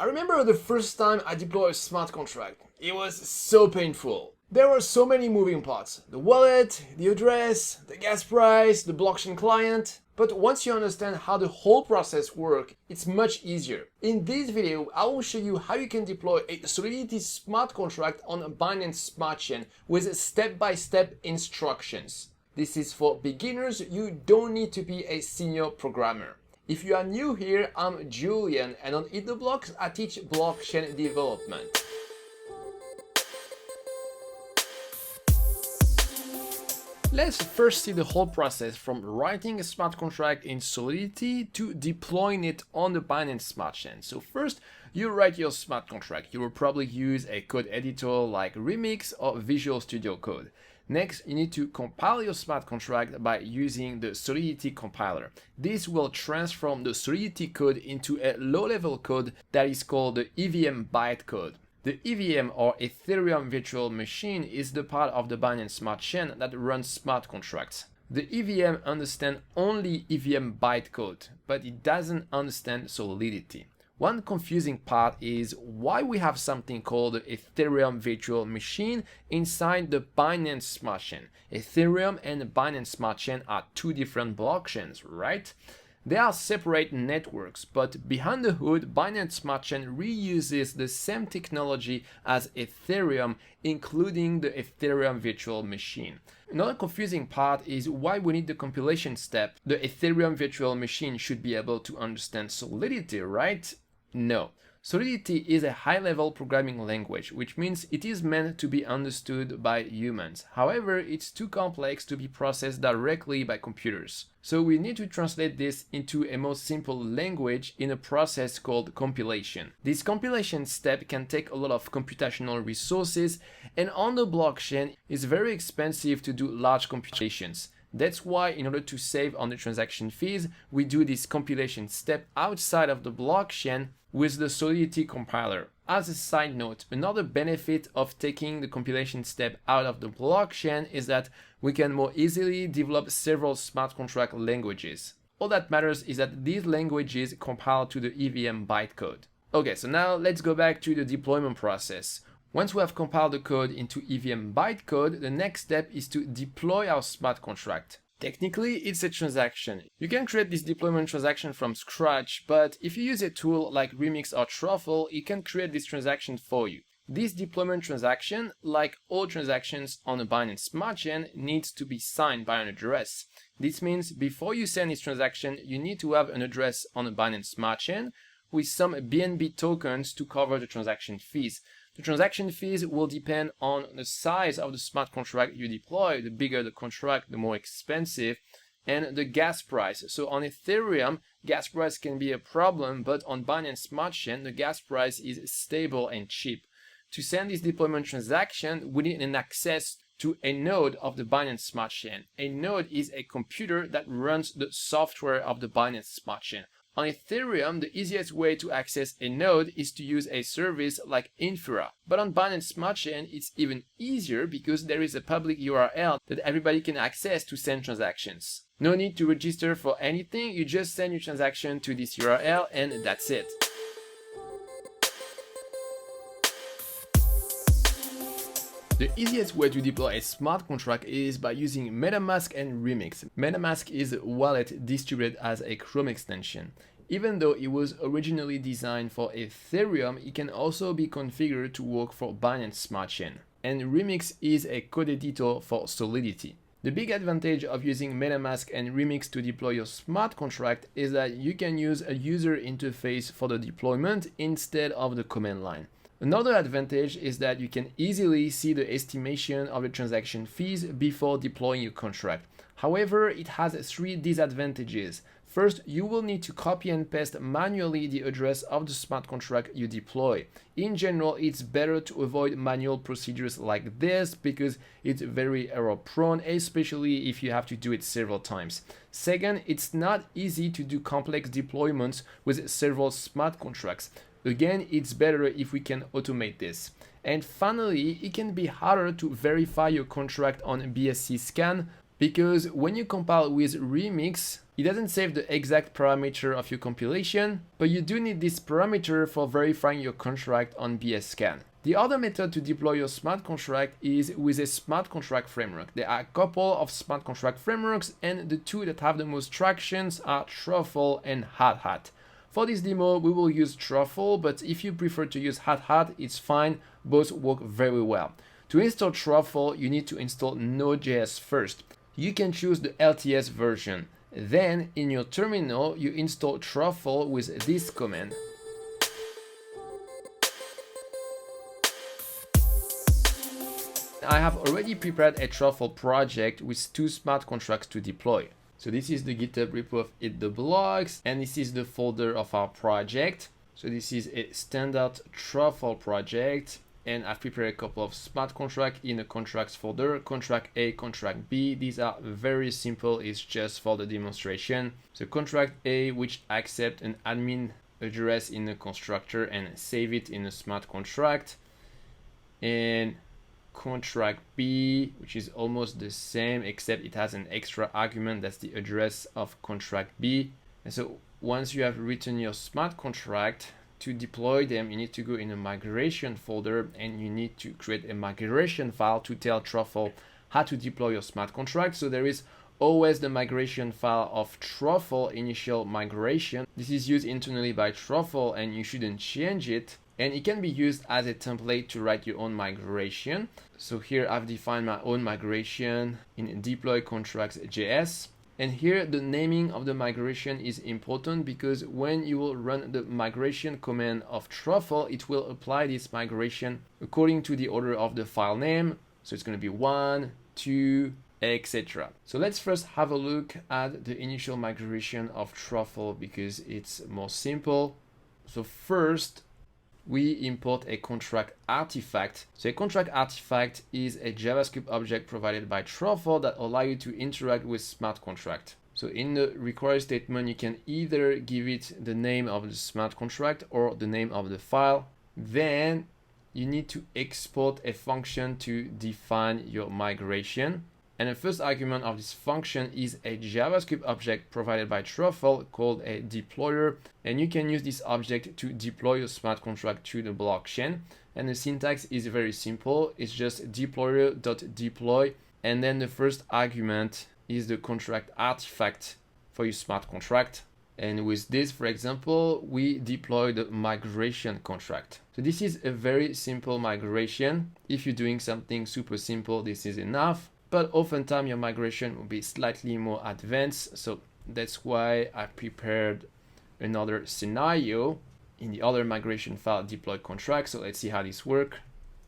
I remember the first time I deployed a smart contract. It was so painful. There were so many moving parts. The wallet, the address, the gas price, the blockchain client. But once you understand how the whole process works, it's much easier. In this video, I will show you how you can deploy a Solidity smart contract on a Binance Smart Chain with step-by-step instructions. This is for beginners. You don't need to be a senior programmer. If you are new here, I'm Julian, and on Eat the Blocks, I teach blockchain development. Let's first see the whole process from writing a smart contract in Solidity to deploying it on the Binance Smart Chain. So first, you write your smart contract. You will probably use a code editor like Remix or Visual Studio Code. Next, you need to compile your smart contract by using the Solidity compiler. This will transform the Solidity code into a low-level code that is called the EVM bytecode. The EVM, or Ethereum Virtual Machine, is the part of the Binance Smart Chain that runs smart contracts. The EVM understands only EVM bytecode, but it doesn't understand Solidity. One confusing part is why we have something called the Ethereum Virtual Machine inside the Binance Smart Chain. Ethereum and the Binance Smart Chain are two different blockchains, right? They are separate networks, but behind the hood, Binance Smart Chain reuses the same technology as Ethereum, including the Ethereum Virtual Machine. Another confusing part is why we need the compilation step. The Ethereum Virtual Machine should be able to understand Solidity, right? No. Solidity is a high-level programming language, which means it is meant to be understood by humans. However, it's too complex to be processed directly by computers. So we need to translate this into a more simple language in a process called compilation. This compilation step can take a lot of computational resources, and on the blockchain, it's very expensive to do large computations. That's why, in order to save on the transaction fees, we do this compilation step outside of the blockchain with the Solidity compiler. As a side note, another benefit of taking the compilation step out of the blockchain is that we can more easily develop several smart contract languages. All that matters is that these languages compile to the EVM bytecode. Okay, so now let's go back to the deployment process. Once we have compiled the code into EVM bytecode, the next step is to deploy our smart contract. Technically, it's a transaction. You can create this deployment transaction from scratch, but if you use a tool like Remix or Truffle, it can create this transaction for you. This deployment transaction, like all transactions on a Binance Smart Chain, needs to be signed by an address. This means before you send this transaction, you need to have an address on a Binance Smart Chain with some BNB tokens to cover the transaction fees. The transaction fees will depend on the size of the smart contract you deploy. The bigger the contract, the more expensive, and the gas price. So on Ethereum, gas price can be a problem, but on Binance Smart Chain, the gas price is stable and cheap. To send this deployment transaction, we need an access to a node of the Binance Smart Chain. A node is a computer that runs the software of the Binance Smart Chain. On Ethereum, the easiest way to access a node is to use a service like Infura. But on Binance Smart Chain, it's even easier because there is a public URL that everybody can access to send transactions. No need to register for anything, you just send your transaction to this URL and that's it. The easiest way to deploy a smart contract is by using MetaMask and Remix. MetaMask is a wallet distributed as a Chrome extension. Even though it was originally designed for Ethereum, it can also be configured to work for Binance Smart Chain. And Remix is a code editor for Solidity. The big advantage of using MetaMask and Remix to deploy your smart contract is that you can use a user interface for the deployment instead of the command line. Another advantage is that you can easily see the estimation of the transaction fees before deploying your contract. However, it has three disadvantages. First, you will need to copy and paste manually the address of the smart contract you deploy. In general, it's better to avoid manual procedures like this because it's very error prone, especially if you have to do it several times. Second, it's not easy to do complex deployments with several smart contracts. Again, it's better if we can automate this. And finally, it can be harder to verify your contract on BSC scan because when you compile with Remix, it doesn't save the exact parameter of your compilation, but you do need this parameter for verifying your contract on BSCAN. The other method to deploy your smart contract is with a smart contract framework. There are a couple of smart contract frameworks, and the two that have the most tractions are Truffle and Hat. For this demo, we will use Truffle, but if you prefer to use Hat, it's fine. Both work very well. To install Truffle, you need to install Node.js first. You can choose the LTS version. Then, in your terminal, you install Truffle with this command. I have already prepared a Truffle project with 2 smart contracts to deploy. So this is the GitHub repo of Eat the Blocks, and this is the folder of our project. So this is a standard Truffle project, and I've prepared a couple of smart contracts in the contracts folder, contract A, contract B. These are very simple, it's just for the demonstration. So contract A, which accepts an admin address in the constructor and save it in a smart contract. And contract B, which is almost the same, except it has an extra argument, that's the address of contract B. And so once you have written your smart contract, to deploy them, you need to go in a migration folder, and you need to create a migration file to tell Truffle how to deploy your smart contract. So there is always the migration file of Truffle initial migration. This is used internally by Truffle, and you shouldn't change it. And it can be used as a template to write your own migration. So here I've defined my own migration in deploy contracts.js. And here the naming of the migration is important, because when you will run the migration command of Truffle, it will apply this migration according to the order of the file name. So it's going to be 1, 2, etc. So let's first have a look at the initial migration of Truffle, because it's more simple. So first, we import a contract artifact. So a contract artifact is a JavaScript object provided by Truffle that allows you to interact with smart contract. So in the require statement, you can either give it the name of the smart contract or the name of the file. Then you need to export a function to define your migration. And the first argument of this function is a JavaScript object provided by Truffle called a deployer. And you can use this object to deploy your smart contract to the blockchain. And the syntax is very simple. It's just deployer.deploy. And then the first argument is the contract artifact for your smart contract. And with this, for example, we deploy the migration contract. So this is a very simple migration. If you're doing something super simple, this is enough. But oftentimes your migration will be slightly more advanced. So that's why I prepared another scenario in the other migration file deploy contract. So let's see how this works.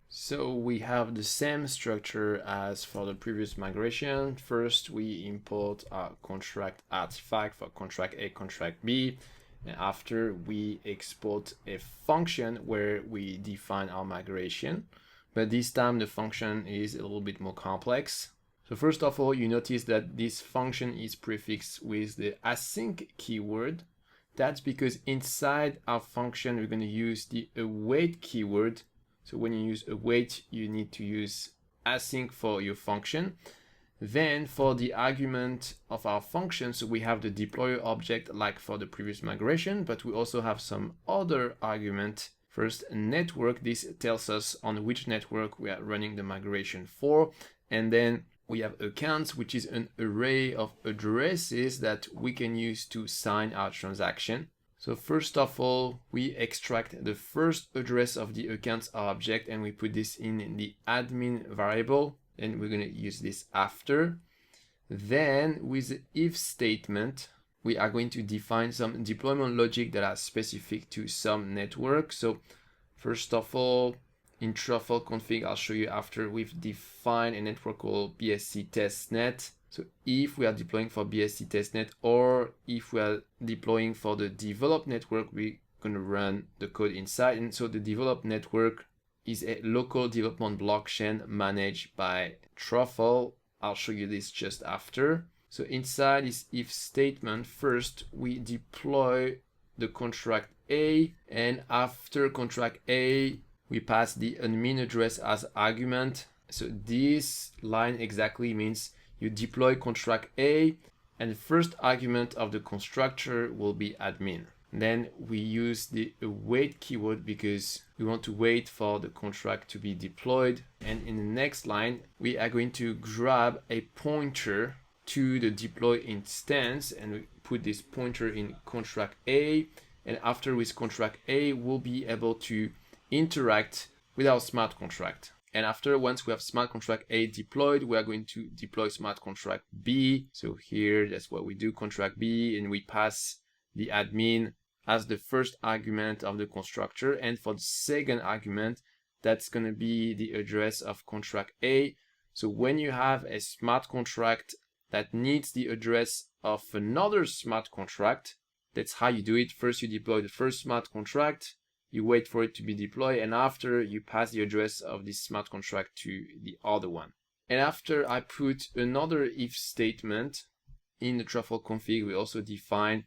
So we have the same structure as for the previous migration. First, we import our contract artifact for contract A, contract B. And after, we export a function where we define our migration. But this time the function is a little bit more complex. So first of all, you notice that this function is prefixed with the async keyword. That's because inside our function, we're going to use the await keyword. So when you use await, you need to use async for your function. Then for the argument of our function, so we have the deployer object like for the previous migration, but we also have some other argument. First, network. This tells us on which network we are running the migration for. And then we have accounts, which is an array of addresses that we can use to sign our transaction. So first of all, we extract the first address of the accounts object, and we put this in the admin variable, and we're going to use this after. Then with the if statement, we are going to define some deployment logic that are specific to some network. So first of all, in Truffle config, I'll show you after, we've defined a network called BSC testnet. So if we are deploying for BSC testnet, or if we are deploying for the developed network, we're going to run the code inside. And so the developed network is a local development blockchain managed by Truffle. I'll show you this just after. So inside this if statement, first we deploy the contract A, and after contract A, we pass the admin address as argument. So this line exactly means you deploy contract A, and the first argument of the constructor will be admin. Then we use the await keyword because we want to wait for the contract to be deployed. And in the next line, we are going to grab a pointer to the deploy instance, and we put this pointer in contract A. And after with contract A, we'll be able to interact with our smart contract. And after, once we have smart contract A deployed, we are going to deploy smart contract B. So here, that's what we do, contract B, and we pass the admin as the first argument of the constructor. And for the second argument, that's going to be the address of contract A. So when you have a smart contract that needs the address of another smart contract, that's how you do it. First, you deploy the first smart contract, you wait for it to be deployed, and after you pass the address of this smart contract to the other one. And after I put another if statement in the truffle config, we also define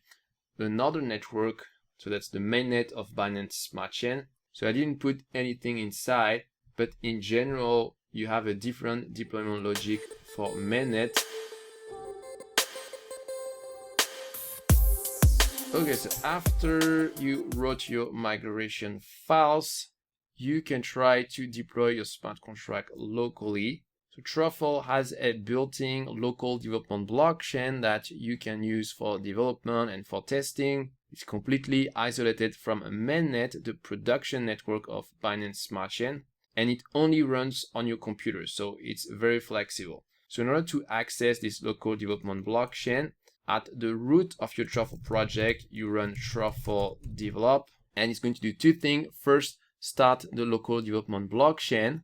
another network. So that's the mainnet of Binance Smart Chain. So I didn't put anything inside, but in general, you have a different deployment logic for mainnet. Okay, so after you wrote your migration files, you can try to deploy your smart contract locally. So Truffle has a built-in local development blockchain that you can use for development and for testing. It's completely isolated from Mainnet, the production network of Binance Smart Chain, and it only runs on your computer, so it's very flexible. So in order to access this local development blockchain, at the root of your Truffle project, you run truffle develop, and it's going to do two things. First, start the local development blockchain,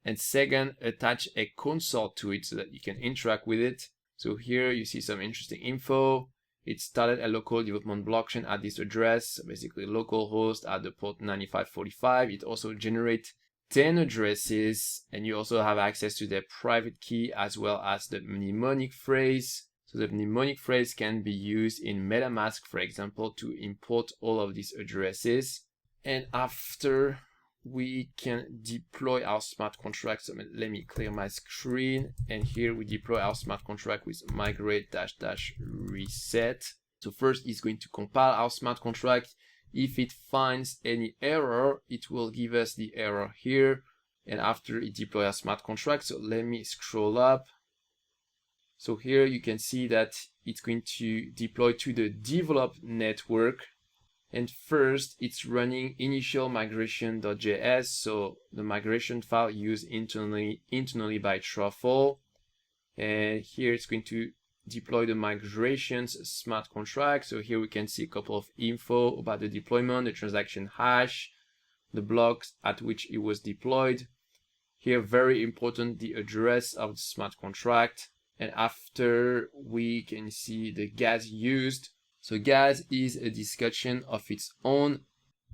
and second, attach a console to it so that you can interact with it. So here you see some interesting info. It started a local development blockchain at this address, basically localhost at the port 9545. It also generates 10 addresses, and you also have access to the private key as well as the mnemonic phrase. So the mnemonic phrase can be used in MetaMask, for example, to import all of these addresses. And after, we can deploy our smart contract. So let me clear my screen. And here we deploy our smart contract with migrate --reset. So first, it's going to compile our smart contract. If it finds any error, it will give us the error here. And after it deploys our smart contract, so let me scroll up. So here you can see that it's going to deploy to the develop network. And first, it's running initial migration.js, so the migration file used internally by Truffle. And here it's going to deploy the migrations smart contract. So here we can see a couple of info about the deployment, the transaction hash, the blocks at which it was deployed. Here, very important, the address of the smart contract. And after, we can see the gas used. So gas is a discussion of its own.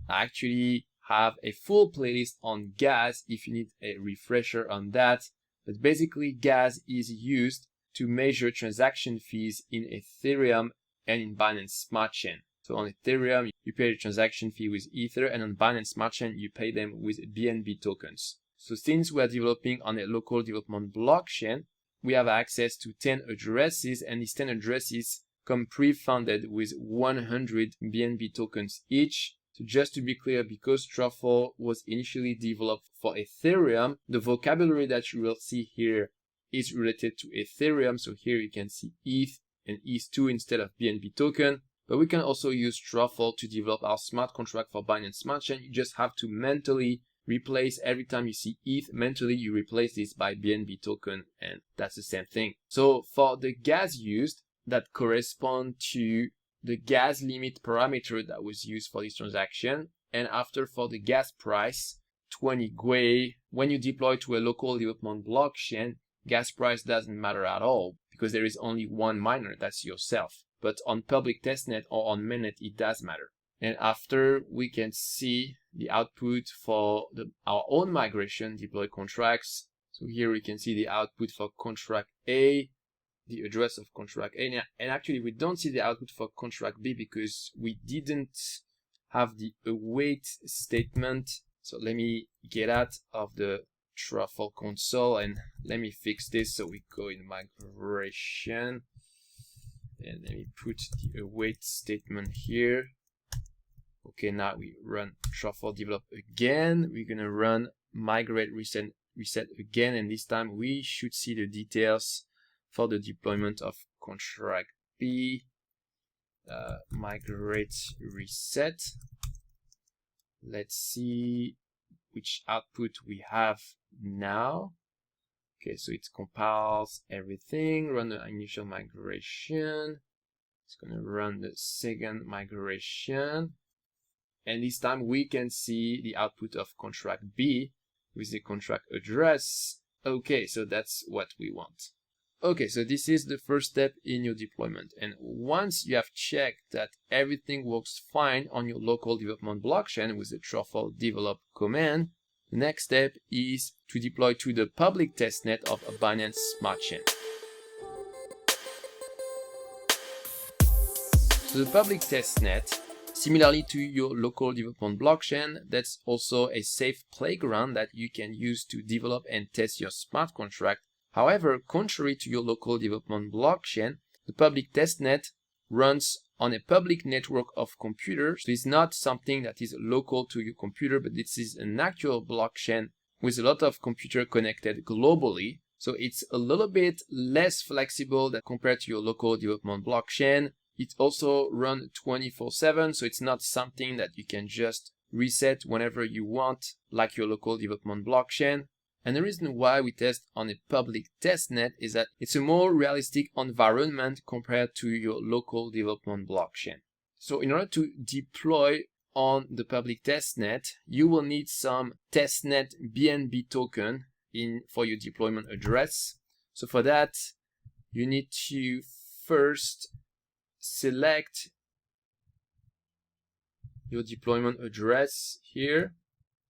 I actually have a full playlist on gas if you need a refresher on that. But basically, gas is used to measure transaction fees in Ethereum and in Binance Smart Chain. So on Ethereum, you pay the transaction fee with Ether, and on Binance Smart Chain, you pay them with BNB tokens. So since we are developing on a local development blockchain, we have access to 10 addresses, and these 10 addresses come pre-funded with 100 BNB tokens each. So just to be clear, because Truffle was initially developed for Ethereum, the vocabulary that you will see here is related to Ethereum. So here you can see ETH and ETH2 instead of BNB token. But we can also use Truffle to develop our smart contract for Binance Smart Chain. You just have to mentally replace every time you see ETH, mentally you replace this by BNB token, and that's the same thing. So for the gas used, that correspond to the gas limit parameter that was used for this transaction. And after, for the gas price, 20 GUI, when you deploy to a local development blockchain, gas price doesn't matter at all because there is only one miner, that's yourself. But on public testnet or on mainnet, it does matter. And after, we can see the output for our own migration deploy contracts. So here we can see the output for contract A, the address of contract A. And actually, we don't see the output for contract B because we didn't have the await statement. So let me get out of the truffle console, and let me fix this. So we go in migration, and let me put the await statement here. Okay, now we run truffle develop again. We're gonna run migrate reset again, and this time we should see the details for the deployment of contract B. Migrate reset. Let's see which output we have now. Okay, so it compiles everything, run the initial migration. It's gonna run the second migration. And this time we can see the output of contract B with the contract address. Okay, so that's what we want. Okay, so this is the first step in your deployment. And once you have checked that everything works fine on your local development blockchain with the truffle develop command, the next step is to deploy to the public testnet of a Binance Smart Chain. So the public testnet, similarly to your local development blockchain, that's also a safe playground that you can use to develop and test your smart contract. However, contrary to your local development blockchain, the public testnet runs on a public network of computers. So it's not something that is local to your computer, but this is an actual blockchain with a lot of computers connected globally. So it's a little bit less flexible than compared to your local development blockchain. It also runs 24/7, so it's not something that you can just reset whenever you want, like your local development blockchain. And the reason why we test on a public testnet is that it's a more realistic environment compared to your local development blockchain. So in order to deploy on the public testnet, you will need some testnet BNB token for your deployment address. So for that, you need to first select your deployment address here.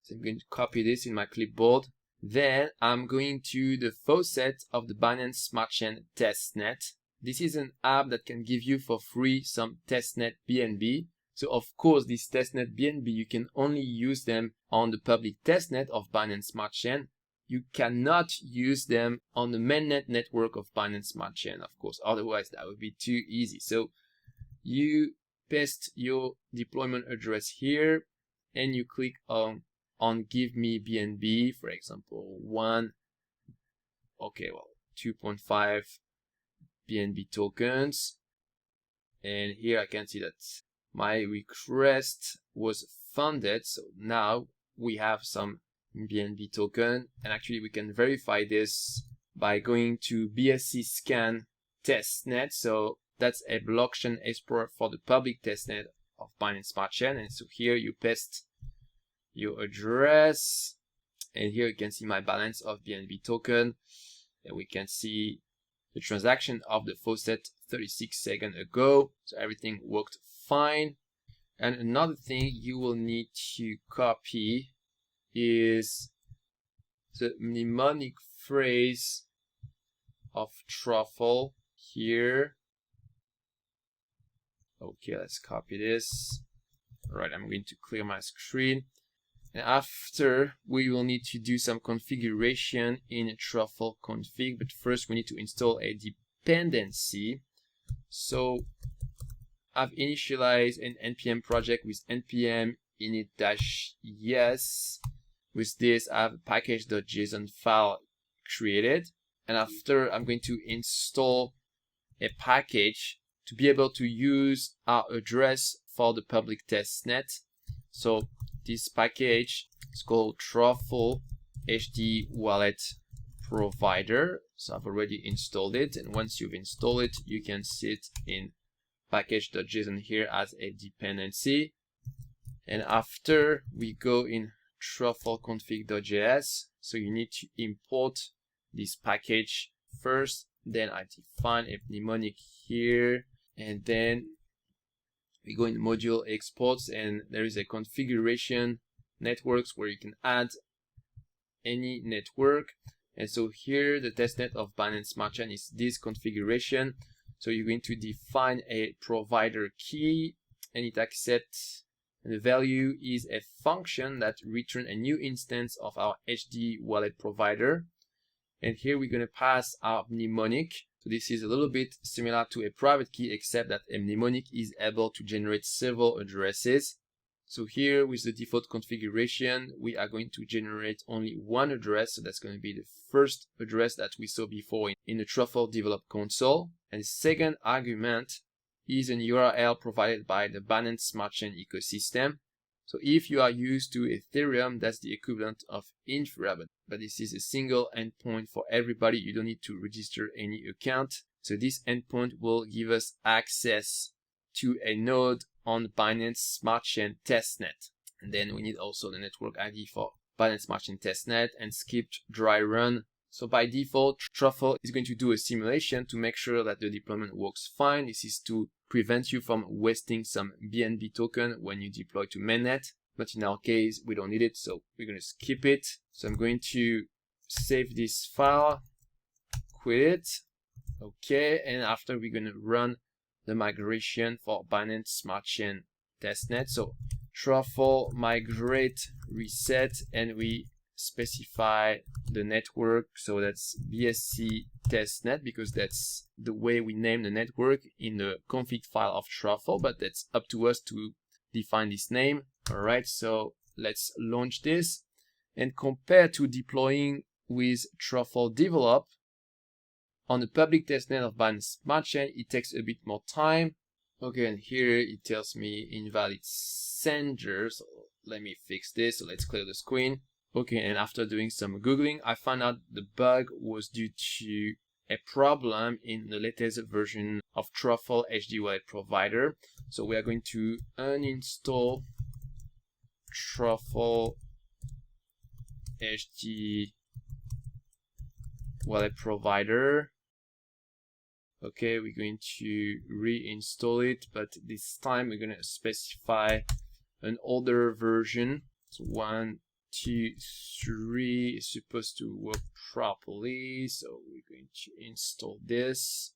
So I'm going to copy this in my clipboard. Then I'm going to the faucet of the Binance Smart Chain testnet. This is an app that can give you for free some testnet BNB. So of course, this testnet BNB, you can only use them on the public testnet of Binance Smart Chain. You cannot use them on the mainnet network of Binance Smart Chain, of course. Otherwise, that would be too easy. So you paste your deployment address here and you click on give me BNB, for example, 2.5 BNB tokens. And here I can see that my request was funded. So now we have some BNB token, and actually we can verify this by going to BSC scan testnet. So that's a blockchain explorer for the public testnet of Binance Smart Chain. And so here you paste your address, and here you can see my balance of BNB token, and we can see the transaction of the faucet 36 seconds ago. So everything worked fine. And another thing you will need to copy is the mnemonic phrase of truffle here. Okay, let's copy this. All right, I'm going to clear my screen. And after, we will need to do some configuration in truffle config, but first we need to install a dependency. So I've initialized an npm project with npm init-yes. With this, I have a package.json file created. And after, I'm going to install a package to be able to use our address for the public testnet. So this package is called truffle HD wallet provider. So I've already installed it, and once you've installed it, you can see it in package.json here as a dependency. And after, we go in truffle config.js. So you need to import this package first, then I define a mnemonic here, and then we go in module exports, and there is a configuration networks where you can add any network. And so here the testnet of Binance Smart Chain is this configuration. So you're going to define a provider key, and it accepts And the value is a function that returns a new instance of our HD wallet provider. And here we're going to pass our mnemonic. So this is a little bit similar to a private key, except that a mnemonic is able to generate several addresses. So here with the default configuration, we are going to generate only one address. So that's going to be the first address that we saw before in the Truffle Develop console. And the second argument is an URL provided by the Binance Smart Chain ecosystem. So if you are used to Ethereum, that's the equivalent of Infra, but this is a single endpoint for everybody. You don't need to register any account. So this endpoint will give us access to a node on Binance Smart Chain testnet. And then we need also the network ID for Binance Smart Chain testnet and skipped dry run. So by default, Truffle is going to do a simulation to make sure that the deployment works fine. This is to prevent you from wasting some BNB token when you deploy to Mainnet. But in our case, we don't need it, so we're going to skip it. So I'm going to save this file, quit it. Okay, and after we're going to run the migration for Binance Smart Chain testnet. So Truffle migrate reset, and we specify the network. So that's BSC testnet, because that's the way we name the network in the config file of Truffle, but that's up to us to define this name. All right, so let's launch this. And compared to deploying with Truffle Develop on the public testnet of Binance Smart Chain, it takes a bit more time. Okay, and here it tells me invalid sender. So let me fix this. So let's clear the screen. Okay, and after doing some Googling, I found out the bug was due to a problem in the latest version of Truffle HD Wallet Provider. So we are going to uninstall Truffle HD Wallet Provider. Okay, we're going to reinstall it, but this time we're going to specify an older version. So 1, 2, 3 is supposed to work properly. So we're going to install this.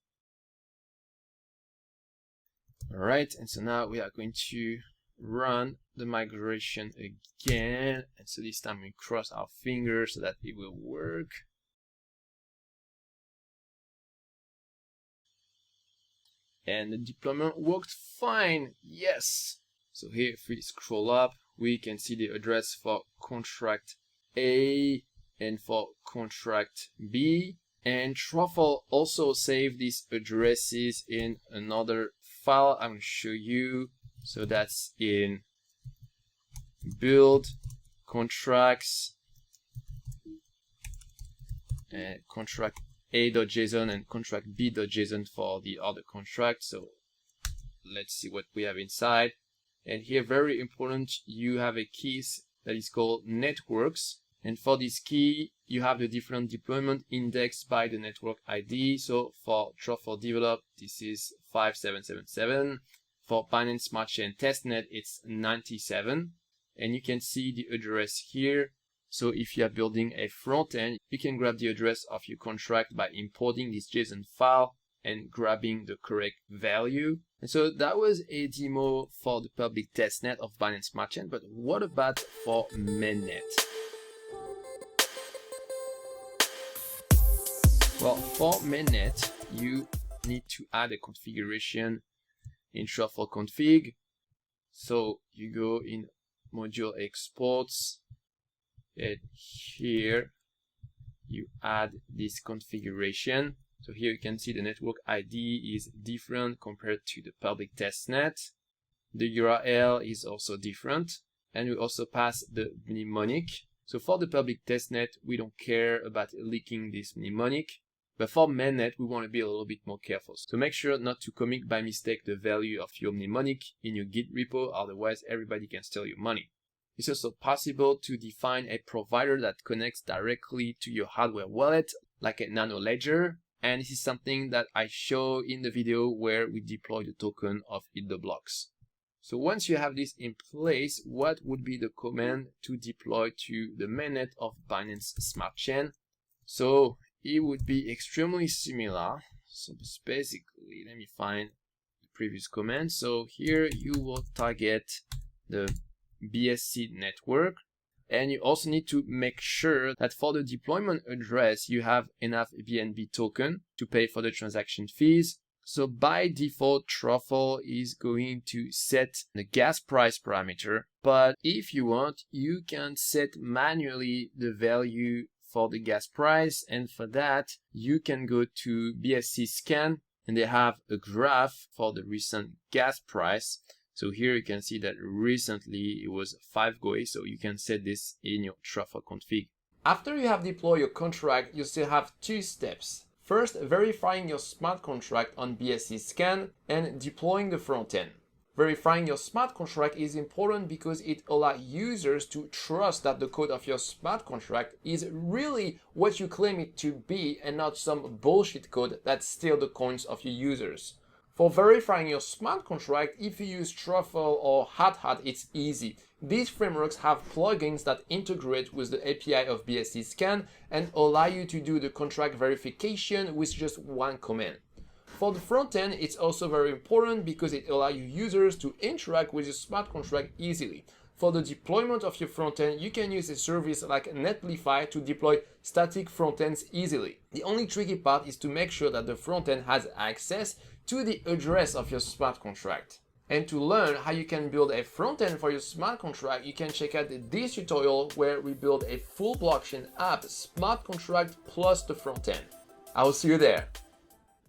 All right, and so now we are going to run the migration again. And so this time we cross our fingers so that it will work. And the deployment worked fine. Yes. So here, if we scroll up, we can see the address for contract A and for contract B. And Truffle also saved these addresses in another file I'm going to show you. So that's in build contracts and contract A.json and contract B.json for the other contract. So let's see what we have inside. And here, very important, you have a key that is called networks. And for this key, you have the different deployment indexed by the network ID. So for Truffle Develop, this is 5777. For Binance Smart Chain testnet, it's 97. And you can see the address here. So if you are building a front end, you can grab the address of your contract by importing this JSON file and grabbing the correct value. And so that was a demo for the public testnet of Binance Smart Chain. But what about for Mainnet? Well, for Mainnet, you need to add a configuration in Truffle config. So you go in module exports, and here you add this configuration. So here you can see the network ID is different compared to the public testnet. The URL is also different, and we also pass the mnemonic. So for the public testnet, we don't care about leaking this mnemonic. But for Mainnet, we want to be a little bit more careful. So make sure not to commit by mistake the value of your mnemonic in your Git repo, otherwise everybody can steal your money. It's also possible to define a provider that connects directly to your hardware wallet, like a nano ledger. And this is something that I show in the video where we deploy the token of Eat the Blocks. So once you have this in place, what would be the command to deploy to the mainnet of Binance Smart Chain? So it would be extremely similar. So basically, let me find the previous command. So here you will target the BSC network. And you also need to make sure that for the deployment address, you have enough BNB token to pay for the transaction fees. So by default, Truffle is going to set the gas price parameter. But if you want, you can set manually the value for the gas price. And for that, you can go to BSC scan and they have a graph for the recent gas price. So here you can see that recently it was 5 GOE, so you can set this in your Truffle config. After you have deployed your contract, you still have 2 steps. First, verifying your smart contract on BSC scan and deploying the front end. Verifying your smart contract is important because it allows users to trust that the code of your smart contract is really what you claim it to be and not some bullshit code that steals the coins of your users. For verifying your smart contract, if you use Truffle or Hat, it's easy. These frameworks have plugins that integrate with the API of BSC scan and allow you to do the contract verification with just one command. For the front end, it's also very important because it allows your users to interact with your smart contract easily. For the deployment of your front end, you can use a service like Netlify to deploy static front ends easily. The only tricky part is to make sure that the front end has access to the address of your smart contract. And to learn how you can build a front end for your smart contract, you can check out this tutorial where we build a full blockchain app, smart contract plus the front end. I will see you there.